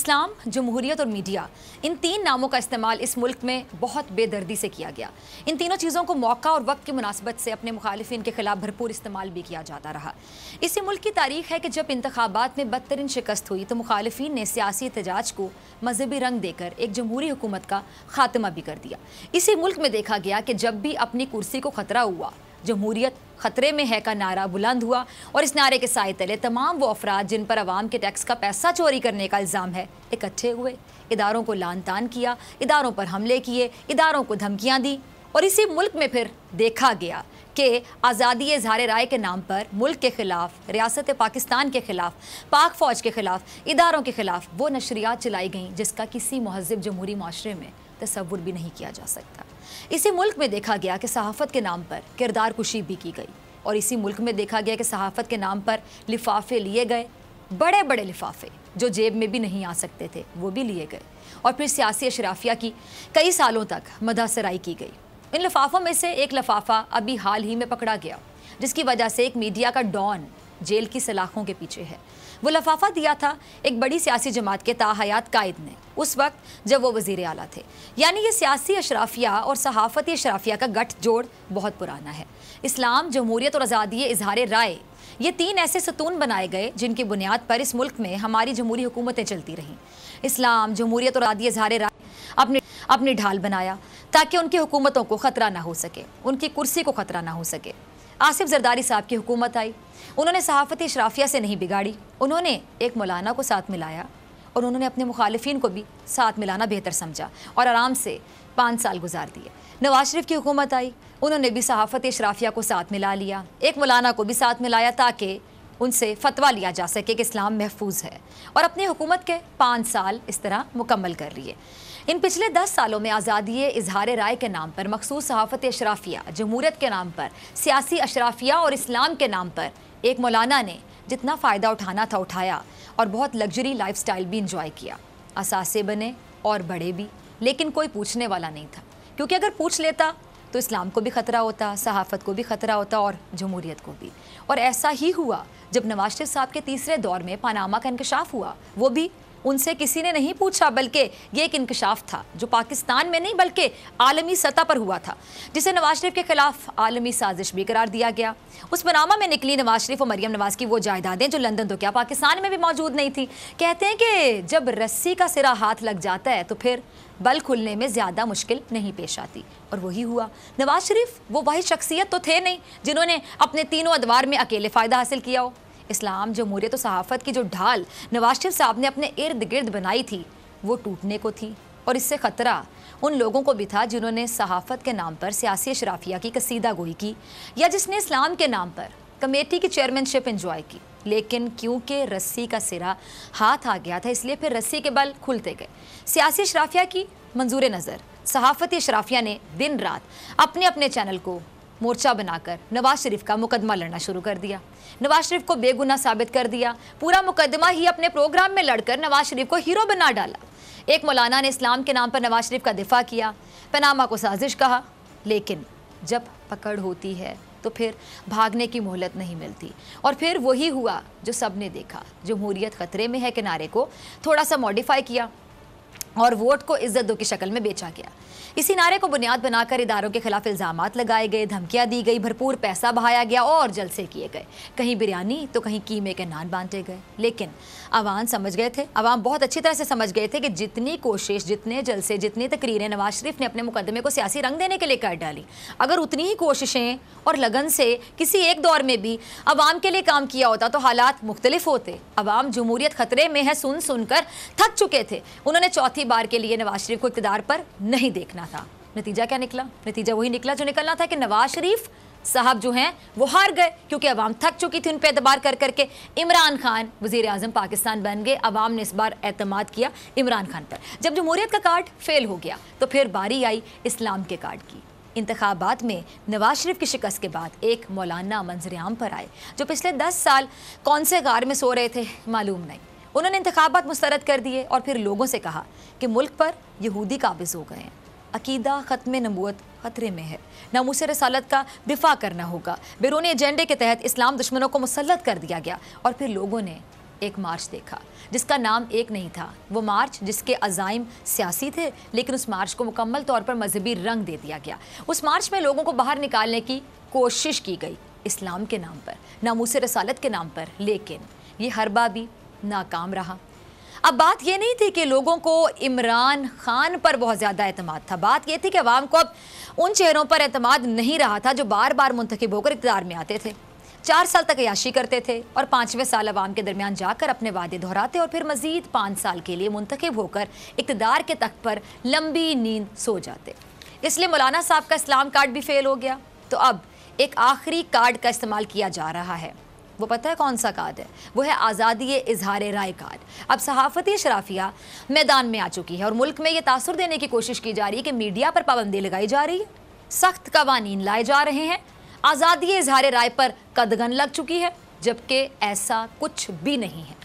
इस्लाम, जमहूरियत और मीडिया, इन तीन नामों का इस्तेमाल इस मुल्क में बहुत बेदर्दी से किया गया। इन तीनों चीज़ों को मौका और वक्त की मुनासबत से अपने मुखालिफिन के खिलाफ भरपूर इस्तेमाल भी किया जाता रहा। इसी मुल्क की तारीख है कि जब इंतखाबात में बदतरीन शिकस्त हुई तो मुखालिफिन ने सियासी एहतजाज को मजहबी रंग देकर एक जमहूरी हुकूमत का खात्मा भी कर दिया। इसी मुल्क में देखा गया कि जब भी अपनी कुर्सी को खतरा हुआ, जमहूरियत खतरे में है का नारा बुलंद हुआ और इस नारे के साए तले तमाम वो अफराद जिन पर अवाम के टैक्स का पैसा चोरी करने का इल्ज़ाम है इकट्ठे हुए, इदारों को लान तान किया, इदारों पर हमले किए, इदारों को धमकियां दी। और इसी मुल्क में फिर देखा गया कि आज़ादी इज़हार राय के नाम पर मुल्क के ख़िलाफ़, रियासत पाकिस्तान के ख़िलाफ़, पाक फ़ौज के ख़िलाफ़, इदारों के ख़िलाफ़ वो नशरियात चलाई गईं जिसका किसी महज़ब जमहूरी माशरे में तसव्वुर भी नहीं किया जा सकता। इसी मुल्क में देखा गया कि सहाफ़त के नाम पर किरदार कुशी भी की गई और इसी मुल्क में देखा गया कि सहाफ़त के नाम पर लिफाफे लिए गए, बड़े बड़े लिफाफे जो जेब में भी नहीं आ सकते थे वो भी लिए गए और फिर सियासी अशराफिया की कई सालों तक मदासराई की गई। इन लिफाफों में से एक लिफाफा अभी हाल ही में पकड़ा गया जिसकी वजह से एक मीडिया का डॉन जेल की सलाखों के पीछे है। वो लिफाफा दिया था एक बड़ी सियासी जमात के ताहयात कायद ने उस वक्त जब वो वज़ीर आला थे। यानी ये सियासी अशराफिया और सहाफ़ती अशराफिया का गठजोड़ बहुत पुराना है। इस्लाम, जमहूरियत और आज़ादी इज़हार राय, ये तीन ऐसे सतून बनाए गए जिनकी बुनियाद पर इस मुल्क में हमारी जमहूरी हुकूमतें चलती रहीं। इस्लाम, जमहूरियत और आज़ादी इज़हार राय अपनी ढाल बनाया ताकि उनकी हुकूमतों को ख़तरा ना हो सके, उनकी कुर्सी को ख़तरा ना हो सके। आसिफ जरदारी साहब की हुकूमत आई, उन्होंने सहाफ़ती अशराफिया से नहीं बिगाड़ी, उन्होंने एक मौलाना को साथ मिलाया और उन्होंने अपने मुखालिफिन को भी साथ मिलाना बेहतर समझा और आराम से 5 साल गुजार दिए। नवाज शरीफ की हुकूमत आई, उन्होंने भी सहाफ़ती अशराफिया को साथ मिला लिया, एक मौलाना को भी साथ मिलाया ताकि उनसे फतवा लिया जा सके कि इस्लाम महफूज है और अपनी हुकूमत के 5 साल इस तरह मुकम्मल कर लिए। इन पिछले 10 सालों में आज़ादी इज़हार राय के नाम पर मखसूस सहाफ़ती अशराफिया, जमहूरियत के नाम पर सियासी अशराफिया और इस्लाम के नाम पर एक मौलाना ने जितना फ़ायदा उठाना था उठाया और बहुत लग्जरी लाइफस्टाइल भी इंजॉय किया। असासे बने और बड़े भी, लेकिन कोई पूछने वाला नहीं था क्योंकि अगर पूछ लेता तो इस्लाम को भी ख़तरा होता, सहाफ़त को भी ख़तरा होता और जमहूरियत को भी। और ऐसा ही हुआ जब नवाज शरीफ साहब के तीसरे दौर में पानामा का इंकशाफ हुआ। वो भी उनसे किसी ने नहीं पूछा, बल्कि ये एक इंकशाफ था जो पाकिस्तान में नहीं बल्कि आलमी सतह पर हुआ था, जिसे नवाज शरीफ के खिलाफ आलमी साजिश भी करार दिया गया। उस पनामा में निकली नवाज शरीफ और मरियम नवाज की वो जायदादें जो लंदन तो क्या पाकिस्तान में भी मौजूद नहीं थी। कहते हैं कि जब रस्सी का सिरा हाथ लग जाता है तो फिर बल खुलने में ज़्यादा मुश्किल नहीं पेश आती और वही हुआ। नवाज शरीफ वो वही शख्सियत तो थे नहीं जिन्होंने अपने तीनों अदवार में अकेले फ़ायदा हासिल किया हो। इस्लाम, जमहूरियत और सहाफ़त की जो ढाल नवाज शरीफ साहब ने अपने इर्द गिर्द बनाई थी वो टूटने को थी और इससे ख़तरा उन लोगों को भी था जिन्होंने सहाफ़त के नाम पर सियासी अशराफिया की कसीदा गोई की या जिसने इस्लाम के नाम पर कमेटी की चेयरमैनशिप इंजॉय की। लेकिन क्योंकि रस्सी का सिरा हाथ आ गया था इसलिए फिर रस्सी के बल खुलते गए। सियासी अशराफिया की मंजूर नज़र सहाफ़ती अशराफिया ने दिन रात अपने अपने चैनल को मोर्चा बनाकर नवाज शरीफ का मुकदमा लड़ना शुरू कर दिया, नवाज शरीफ को बेगुनाह साबित कर दिया। पूरा मुकदमा ही अपने प्रोग्राम में लड़कर नवाज शरीफ को हीरो बना डाला। एक मौलाना ने इस्लाम के नाम पर नवाज शरीफ का दिफा किया, पनामा को साजिश कहा, लेकिन जब पकड़ होती है तो फिर भागने की मोहलत नहीं मिलती। और फिर वही हुआ जो सब ने देखा, जमहूरियत ख़तरे में है के नारे को थोड़ा सा मॉडिफाई किया और वोट को इज्जत दो की शक्ल में बेचा गया। इसी नारे को बुनियाद बनाकर इदारों के खिलाफ इल्ज़ामात लगाए गए, धमकियां दी गई, भरपूर पैसा बहाया गया और जलसे किए गए। कहीं बिरयानी तो कहीं कीमे के नान बांटे गए। लेकिन अवाम समझ गए थे, अवाम बहुत अच्छी तरह से समझ गए थे कि जितनी कोशिश, जितने जलसे, जितनी तकरीरें नवाज शरीफ ने अपने मुकदमे को सियासी रंग देने के लिए कर डाली, अगर उतनी ही कोशिशें और लगन से किसी एक दौर में भी अवाम के लिए काम किया होता तो हालात मुख्तलिफ होते। अवाम जमहूरियत खतरे में है सुन सुनकर थक चुके थे। उन्होंने चौथी बार के लिए नवाज शरीफ को इक़्तिदार पर नहीं देखना था। नतीजा क्या निकला? नतीजा वही निकला जो निकलना था कि नवाज शरीफ साहब जो हैं वो हार गए क्योंकि अवाम थक चुकी थी उन पर एतबार कर करके। इमरान खान वज़ीर आज़म पाकिस्तान बन गए। अवाम ने इस बार एतमाद किया इमरान खान पर। जब जमहूरियत का कार्ड फेल हो गया तो फिर बारी आई इस्लाम के कार्ड की। इंतखाबात में नवाज शरीफ की शिकस्त के बाद एक मौलाना मंजर-ए-आम पर आए जो पिछले 10 साल कौन से गार में सो रहे थे मालूम नहीं। उन्होंने इंतखाबात मुस्तरद कर दिए और फिर लोगों से कहा कि मुल्क पर यहूदी काबिज़ हो गए हैं, अकीदा ख़त्म नबूवत ख़तरे में है, नामूस रसालत का दिफा करना होगा। बैरूनी एजेंडे के तहत इस्लाम दुश्मनों को मुसल्लत कर दिया गया और फिर लोगों ने एक मार्च देखा जिसका नाम एक नहीं था। वो मार्च जिसके अज़ाइम सियासी थे, लेकिन उस मार्च को मुकम्मल तौर पर मजहबी रंग दे दिया गया। उस मार्च में लोगों को बाहर निकालने की कोशिश की गई, इस्लाम के नाम पर, नामूस रसालत के नाम पर, लेकिन ये हर बार भी नाकाम रहा। अब बात ये नहीं थी कि लोगों को इमरान खान पर बहुत ज़्यादा एतमाद था, बात ये थी कि अवाम को अब उन चेहरों पर एतमाद नहीं रहा था जो बार बार मुंतखब होकर इक़्तिदार में आते थे, 4 साल तक अयाशी करते थे और 5वें साल अवाम के दरमियान जाकर अपने वादे दोहराते और फिर मज़ीद 5 साल के लिए मुंतखब होकर इक़्तिदार के तख्त पर लंबी नींद सो जाते। इसलिए मौलाना साहब का इस्लाम कार्ड भी फेल हो गया। तो अब एक आखिरी कार्ड का इस्तेमाल किया जा रहा है। वो पता है कौन सा कार्ड है? वो है आज़ादी इजहार राय कार्ड। अब सहाफ़ती शराफिया मैदान में आ चुकी है और मुल्क में ये तासुर देने की कोशिश की जा रही है कि मीडिया पर पाबंदी लगाई जा रही है, सख्त कवानीन लाए जा रहे हैं, आज़ादी इजहार राय पर कदगन लग चुकी है, जबकि ऐसा कुछ भी नहीं है।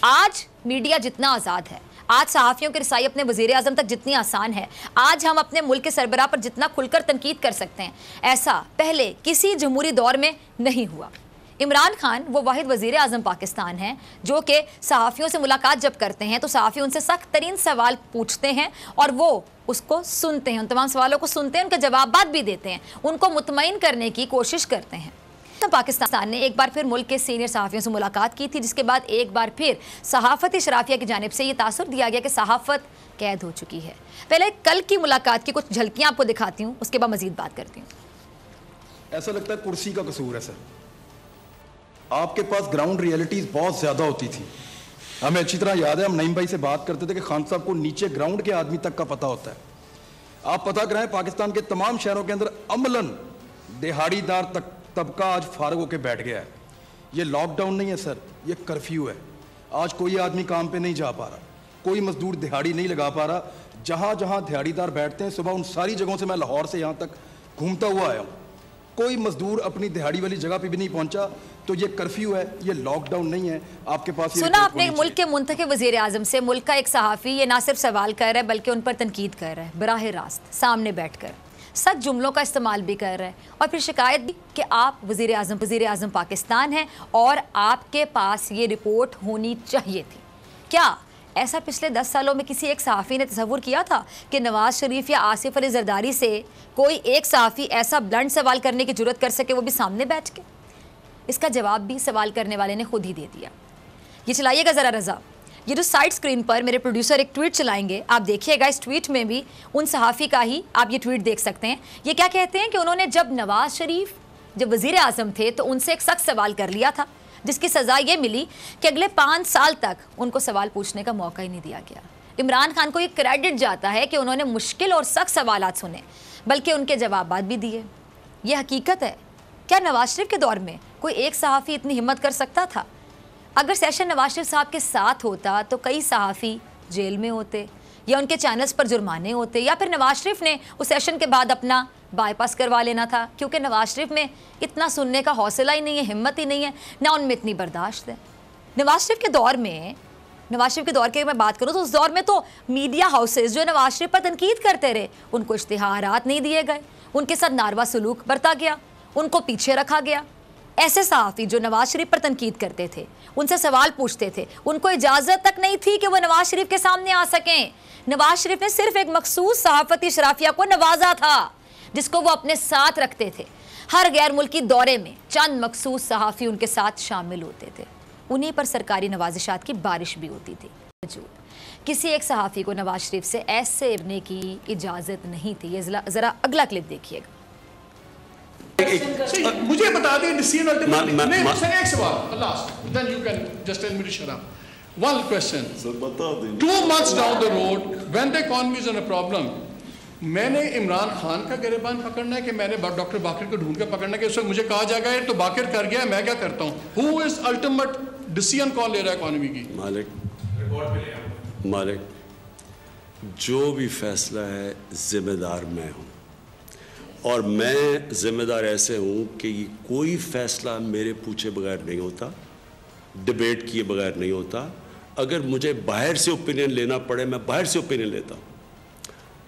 आज मीडिया जितना आज़ाद है, आज सहाफ़ियों की रसाई अपने वज़ीर आज़म तक जितनी आसान है, आज हम अपने मुल्क के सरबराह पर जितना खुलकर तनकीद कर सकते हैं, ऐसा पहले किसी जमहूरी दौर में नहीं हुआ। इमरान खान वो वाहिद वज़ीर आज़म पाकिस्तान हैं जो कि सहाफ़ियों से मुलाकात जब करते हैं तो सहाफ़ी उनसे सख्त तरीन सवाल पूछते हैं और वो उसको सुनते हैं, उन तमाम सवालों को सुनते हैं, उनके जवाब भी देते हैं, उनको मुतमईन करने की कोशिश करते हैं। तो पाकिस्तान ने एक बार फिर मुल्क के सीनियर सहाफ़ियों से मुलाकात की थी, जिसके बाद एक बार फिर सहाफ़ती शराफिया की जानिब से ये तासुर दिया गया कि सहाफ़त कैद हो चुकी है। पहले कल की मुलाकात की कुछ झलकियाँ आपको दिखाती हूँ, उसके बाद मज़ीद बात करती हूँ। ऐसा लगता है कुर्सी का कसूर है सर, आपके पास ग्राउंड रियलिटीज़ बहुत ज़्यादा होती थी। हमें अच्छी तरह याद है, हम नईम भाई से बात करते थे कि खान साहब को नीचे ग्राउंड के आदमी तक का पता होता है। आप पता कराएं, पाकिस्तान के तमाम शहरों के अंदर अमलन दिहाड़ीदार तबका आज फारग होकर बैठ गया है। ये लॉकडाउन नहीं है सर, ये कर्फ्यू है। आज कोई आदमी काम पे नहीं जा पा रहा, कोई मजदूर दिहाड़ी नहीं लगा पा रहा। जहाँ जहाँ दिहाड़ीदार बैठते हैं सुबह, उन सारी जगहों से मैं लाहौर से यहाँ तक घूमता हुआ आया हूँ, कोई मजदूर अपनी दिहाड़ी वाली जगह पे भी नहीं पहुंचा। तो ये कर्फ्यू है, ये लॉकडाउन नहीं है। आपके पास सुना आपने मुल्क के मुंतखब वज़ीर आज़म से, मुल्क का एक सहाफ़ी ये ना सिर्फ सवाल कर रहा है बल्कि उन पर तनकीद कर रहा है, बराह रास्त सामने बैठकर सच जुमलों का इस्तेमाल भी कर रहा है और फिर शिकायत भी कि आप वज़ीर आज़म पाकिस्तान हैं और आपके पास ये रिपोर्ट होनी चाहिए थी। क्या ऐसा पिछले 10 सालों में किसी एक सहाफ़ी ने तसव्वुर किया था कि नवाज शरीफ या आसिफ अली जरदारी से कोई एक सहाफ़ी ऐसा ब्लंट सवाल करने की जुर्रत कर सके, वो भी सामने बैठ के? इसका जवाब भी सवाल करने वाले ने खुद ही दे दिया। ये चलाइएगा ज़रा रज़ा, ये जो साइड स्क्रीन पर मेरे प्रोड्यूसर एक ट्वीट चलाएंगे, आप देखिएगा। इस ट्वीट में भी उन सहाफ़ी का ही आप ये ट्वीट देख सकते हैं। ये क्या कहते हैं कि उन्होंने जब नवाज शरीफ जब वज़ीर आज़म थे तो उनसे एक सख्त सवाल कर लिया था, जिसकी सज़ा ये मिली कि अगले 5 साल तक उनको सवाल पूछने का मौका ही नहीं दिया गया। इमरान खान को ये क्रेडिट जाता है कि उन्होंने मुश्किल और सख्त सवालात सुने, बल्कि उनके जवाब भी दिए। ये हकीकत है। क्या नवाज शरीफ के दौर में कोई एक सहाफ़ी इतनी हिम्मत कर सकता था? अगर सेशन नवाज शरीफ साहब के साथ होता तो कई सहाफ़ी जेल में होते या उनके चैनल्स पर जुर्माने होते, या फिर नवाज शरीफ ने उस सेशन के बाद अपना बाईपास करवा लेना था, क्योंकि नवाज शरीफ में इतना सुनने का हौसला ही नहीं है, हिम्मत ही नहीं है, ना उनमें इतनी बर्दाश्त है। नवाज शरीफ के दौर की मैं बात करूँ तो उस दौर में तो मीडिया हाउसेज जो नवाज शरीफ पर तनकीद करते रहे, उनको इश्तिहारात नहीं दिए गए, उनके साथ नारवा सलूक बरता गया, उनको पीछे रखा गया। ऐसे सहाफ़ी जो नवाज शरीफ पर तनकीद करते थे, उनसे सवाल पूछते थे, उनको इजाज़त तक नहीं थी कि वो नवाज शरीफ के सामने आ सकें। नवाज शरीफ ने सिर्फ एक मखसूस सहाफ़ती शराफिया को नवाजा था जिसको वो अपने साथ रखते थे। हर गैर मुल्की दौरे में चंद मखसूस सहाफ़ी उनके साथ शामिल होते थे, उन्हीं पर सरकारी नवाजिशात की बारिश भी होती थी। किसी एक सहाफ़ी को नवाज शरीफ से ऐसे करने की इजाज़त नहीं थी। ये ज़रा अगला क्लिप देखिएगा। मुझे बता दें डिसीजन अल्टीमेटली एक सवाल last, then you can just tell me to shut up. One question, 2 months down the road when the economy is in a problem, मैंने इमरान खान का गिरबान पकड़ना है कि मैंने डॉक्टर बाकिर को ढूंढ कर पकड़ना है? कि उस वक्त मुझे कहा जाएगा तो बाकिर कर गया, मैं क्या करता हूँ? हु इज अल्टीमेट डिसीजन कौन ले रहा है इकोनॉमी की? मालिक, जो भी फैसला है जिम्मेदार मैं हूँ, और मैं जिम्मेदार ऐसे हूँ कि कोई फैसला मेरे पूछे बगैर नहीं होता, डिबेट किए बगैर नहीं होता। अगर मुझे बाहर से ओपिनियन लेना पड़े, मैं बाहर से ओपिनियन लेता हूँ।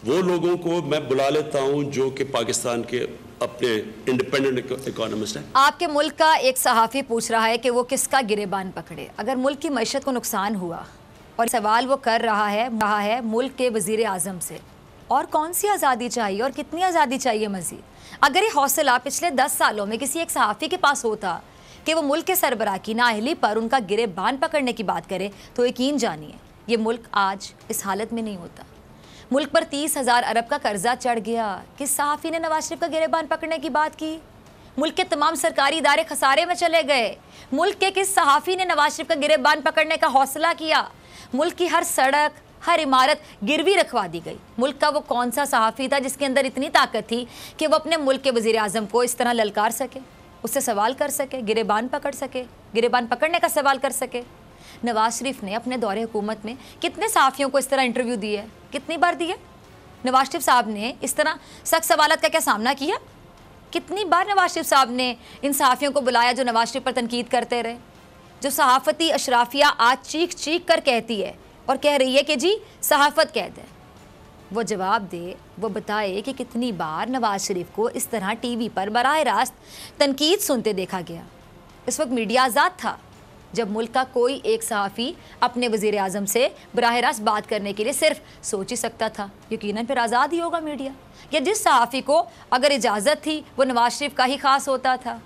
वो लोगों को मैं बुला लेता हूं जो कि पाकिस्तान के अपने इंडिपेंडेंट इकोनॉमिस्ट हैं। आपके मुल्क का एक सहाफ़ी पूछ रहा है कि वो किसका गिरेबान पकड़े अगर मुल्क की मईशत को नुकसान हुआ, और सवाल वो कर रहा है मुल्क के वज़ीर आज़म से, और कौन सी आज़ादी चाहिए और कितनी आज़ादी चाहिए मज़ीद। अगर ये हौसला पिछले 10 सालों में किसी एक सहाफ़ी के पास होता कि वो मुल्क के सरबराह की नाअहली पर उनका गिरेबान पकड़ने की बात करे, तो यकीन जानिए ये मुल्क आज इस हालत में नहीं होता। मुल्क पर 30,000 अरब का कर्जा चढ़ गया। किस सहाफ़ी ने नवाज शरीफ का गिरेबान पकड़ने की बात की? मुल्क के तमाम सरकारी इदारे खसारे में चले गए। मुल्क के किस सहाफ़ी ने नवाज शरीफ का गिरेबान पकड़ने का हौसला किया? मुल्क की हर सड़क, हर इमारत गिरवी रखवा दी गई। मुल्क का वो कौन सा सहाफ़ी था जिसके अंदर इतनी ताकत थी कि वो अपने मुल्क के वज़ीर आज़म को इस तरह ललकार सके, उससे सवाल कर सके, गिरेबान पकड़ सके, गिरेबान पकड़ने का सवाल कर सके? नवाज शरीफ ने अपने दौरे हुकूमत में कितने सहाफ़ियों को इस तरह इंटरव्यू दिए, कितनी बार दिए? नवाज शरीफ साहब ने इस तरह सख्त सवालत का क्या सामना किया? कितनी बार नवाज शरीफ साहब ने इन सहाफ़ियों को बुलाया जो नवाज शरीफ पर तनकीद करते रहे? जो सहाफ़ती अशराफिया आज चीख चीख कर कहती है और कह रही है कि जी सहाफ़त कैद है, वो जवाब दे, वो बताए कि कितनी बार नवाज शरीफ को इस तरह टीवी पर बराह रास्त तनकीद सुनते देखा गया। इस वक्त मीडिया आज़ाद था जब मुल्क का कोई एक सहाफ़ी अपने वज़ीर आज़म से बराह रास्त बात करने के लिए सिर्फ सोच ही सकता था। यकीनन फिर आज़ाद ही होगा मीडिया। या जिस सहाफ़ी को अगर इजाज़त थी वो नवाज शरीफ का ही ख़ास होता था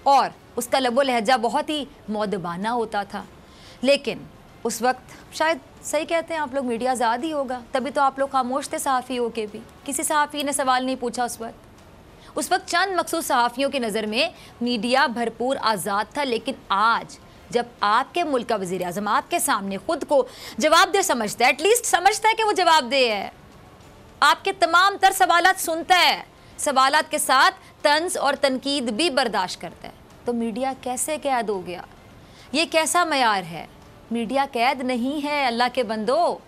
और उसका लबो लहजा बहुत ही मौदबाना होता था। लेकिन उस वक्त शायद सही कहते हैं आप लोग, मीडिया आज़ाद ही होगा, तभी तो आप लोग खामोश थे सहाफ़ी हो के भी। किसी सहाफ़ी ने सवाल नहीं पूछा उस वक्त चंद मखसूस सहाफ़ियों की नज़र में मीडिया भरपूर आज़ाद था। लेकिन आज जब आपके मुल्क का वज़ीर आज़म आपके सामने खुद को जवाबदेह समझता है, एटलीस्ट समझता है कि वो जवाबदेह है, आपके तमाम तर सवालात सुनता है, सवालात के साथ तंज और तनकीद भी बर्दाश्त करता है, तो मीडिया कैसे कैद हो गया? ये कैसा मयार है? मीडिया कैद नहीं है अल्लाह के बंदो।